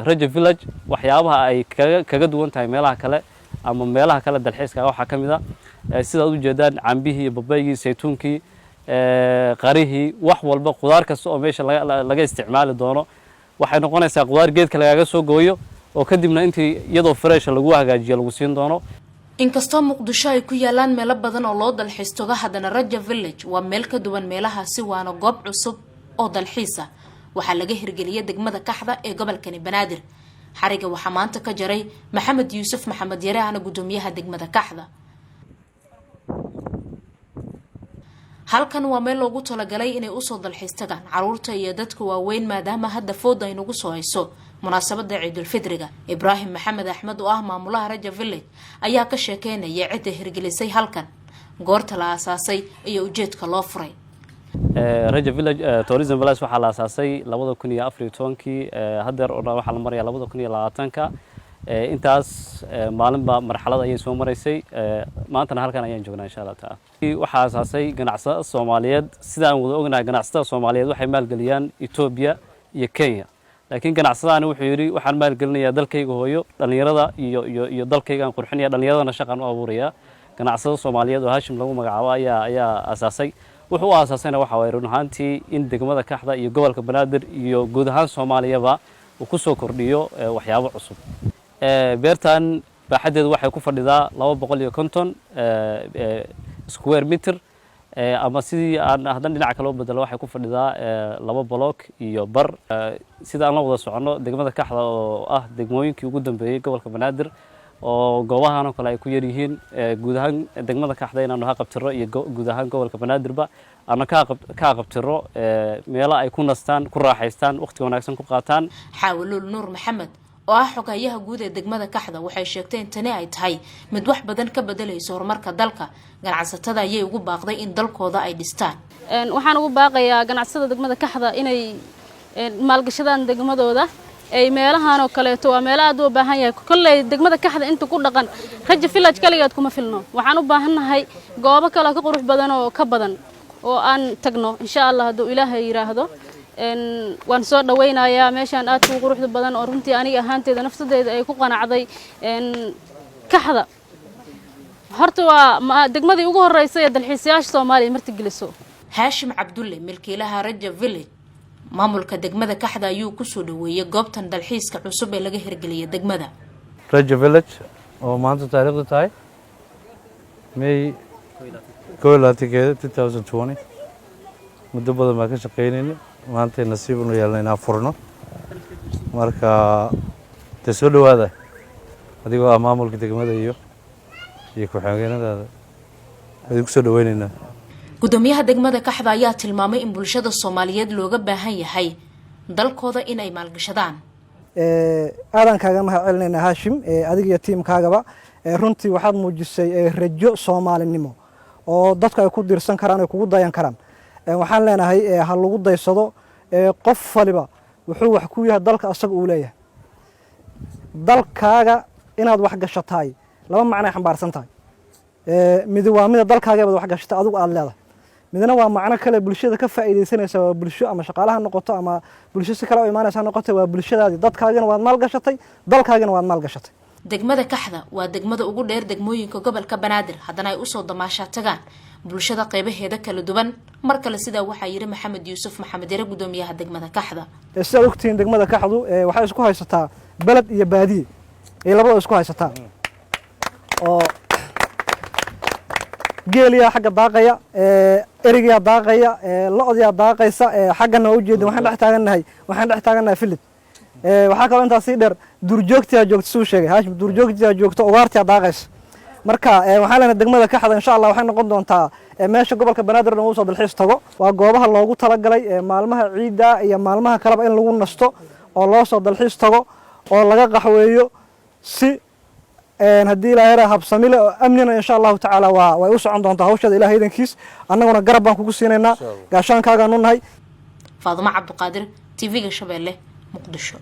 Raja Village waxyaabaha ay kaga duwan tahay meelaha kale ama meelaha kale dalxiiska waxa kamid ah sida u jeedaan cambihi, babaygii, saytuunkii, qarihii, wax walba qudaar kasta oo meesha laga isticmaali doono waxay noqonaysaa qudaar geedka lagaga soo gooyo oo kadibna intii iyadoo fresh lagu hagaajiyo lagu siin doono. inkastoo Muqdisho ay ku yaalaan meelo badan oo loo dalxiisto haddana Raja Village waa meel ka duwan meelahaasi waana goob cusub oo dalxiis ah waxaa laga hirgeliyay degmada Kaxda ee gobolka Banaadir. xariga waxaa maanta ka jaray Maxamed Yuusuf Maxamed Yare ana gudoomiyaha degmada Kaxda. halkan waa meel loogu talagalay inay u soo dalxiistaan caruurta iyo dadka waaweyn maadaama hadda fooda ay nagu soo hayso munaasabada Ciidul Fidriga. Ibrahim Maxamed Axmed oo ah maamulaha Raja Village ayaa ka sheekeynaya cidda hirgelisay halkan, goorta la aasaasay iyo ujeedka loo furay. Raja Village Tourism Village waxaa la aasaasay 2014 hadeer waxaa la marayaa 2020 intaas maalinba marxalad ayay soo maraysay maantana halkan ayaan joognaa insha Allah taala. waxaa aasaasay ganacsatada Soomaaliyeed sida aan wada ognahay ganacsatada Soomaaliyeed waxay maalgeliyaan Ethiopia iyo Kenya laakiin ganacsadaani wuxuu yiri waxaan maalgelinayaa dalkayga hooyo dhalinyarada iyo dalkayga aan qurxinaya dhalinyaradana shaqaan u abuuraya. ganacsada Soomaaliyeed oo Hashim lagu magacaabo ayaa aasaasay wuxuu aasaasayna waxa way run ahaantii in degmada Kaxda iyo gobolka Banaadir iyo guud ahaan Soomaaliyaba uu ku soo kordhiyo waxyaabo cusub. beertan baaxadeedu waxay ku fadhidaa 250 square meter ama sidii aan hadan dhinaca kale oo bedelo waxay ku fadhidaa 2 block iyo bar. sida aan la wada socono degmada Kaxda oo ah degmooyinkii ugu dambeeyay gobolka Banaadir oo goobahan oo kale ay ku yar yihiin guud ahaan degmada Kaxda inaanu ha qabtiro iyo guud ahaan gobolka Banaadirba ana ka qabtiro meelo ay ku nastaan ku raaxaystaan waqti wanaagsan ku qaataan. Xawlul Nuur Maxamed oo ah xogayaha guud ee degmada Kaxda waxay sheegtay in tani ay tahay mid wax badan ka bedelayso horumarka dalka. ganacsatada ayay ugu baaqday in dalkooda ay dhistaan. waxaan ugu baaqayaa ganacsatada degmada Kaxda inay maalgashadaan degmadooda ay meelahan oo kale waa meel aad u baahan yahay kulay degmada Kaxda inta ku dhaqan Raja Village kaligeed kuma filno waxaan u baahanahay goobo kale ka qurux badan oo ka badan oo aan tagno insha Allah haduu Ilaahay yiraahdo. waan soo dhaweynayaa meeshan aad u quruxda badan oo runtii aniga ahaanteeda nafsadeeda ay ku qanacday Kaxda horta waa degmadii ugu horeysay ee dalxiisayaasha Soomaaliya marti geliso. Hashim Cabdulle milkiilaha Raja Village maamulka degmada Kaxda ayuu ku soo dhaweeyay goobtan dalxiiska cusub ee laga hirgeliyay degmada Raja Village oo maanta taariikhdu tahay May 2020 muddo badan ma ka shaqeynayna maanta nasiib u yeelanayna furno marka soo dhawaada adigoo maamulka degmada iyo ku xigeenada ay ku soo dhaweynayna. gudoomiyaha degmada Kaxda ayaa tilmaamay in bulshada Soomaaliyeed looga baahan yahay dalkooda in ay maalgashadaan. aadan kaaga mahadcelinayna Hashim adiga iyo tiimkaagaba runtii waxaad muujisay rajo Soomaalinimo oo dadka ay ku dirsan karaan ay kugu dayan karaan. waxaan leenahay ha lagu daysado qof waliba wuxuu wax ku yahay dalka asaga uu leeyahay. dalkaaga inaad wax gashataay laba macna xambaarsan tahay. mid waa mid dalkaaga wax gashata adigu aad leedahay. midna waa macna kale bulshada ka faa'iideysanaysa waa bulsho ama shaqaalaha noqoto ama bulsho si kale oo imaanaysa noqoto waa bulshadaadii dadkaagana waad maal gashatay dalkaagana waad maal gashatay. degmada Kaxda waa degmada ugu dheer degmooyinka gobolka Banaadir haddana ay u soo damaasha tagaan bulshada qaybaheeda kala duwan. markale sida waxa yiri Maxamed Yuusuf Maxamed Yare gudoomiyaha degmada Kaxda. sida ogtiin degmada Kaxdu waxay isku haysataa balad iyo baadiye ee labada isku haysataa oo geeliya xagga daaqaya eriga daaqaya lo'da daaqaysa xaggana u jeedin waxaan dhex taaganahay filid. waxaa kaloo intaas dheer duurjoogtiga joogto soo sheegay Hashim duurjoogtiga joogto ugaartiga daaqaysa. marka waxaan leenahay degmada Kaxda insha Allah waxay noqon doontaa meesha gobolka Banaadir oo soo dalxiis tago waa goobaha loogu talagalay maalmaha ciida iyo maalmaha kale in lagu nasto oo loo soo dalxiis tago oo laga qaxweeyo si haddii Ilaahay habsamile oo amnina insha Allah taala way u socon doontaa hawshada Ilaahay idankiis annaguna garab baan kugu siinaynaa gaashaankaaga nu nahay. Faaduma Cabduqaadir TV-ga Shabeelle Muqdisho.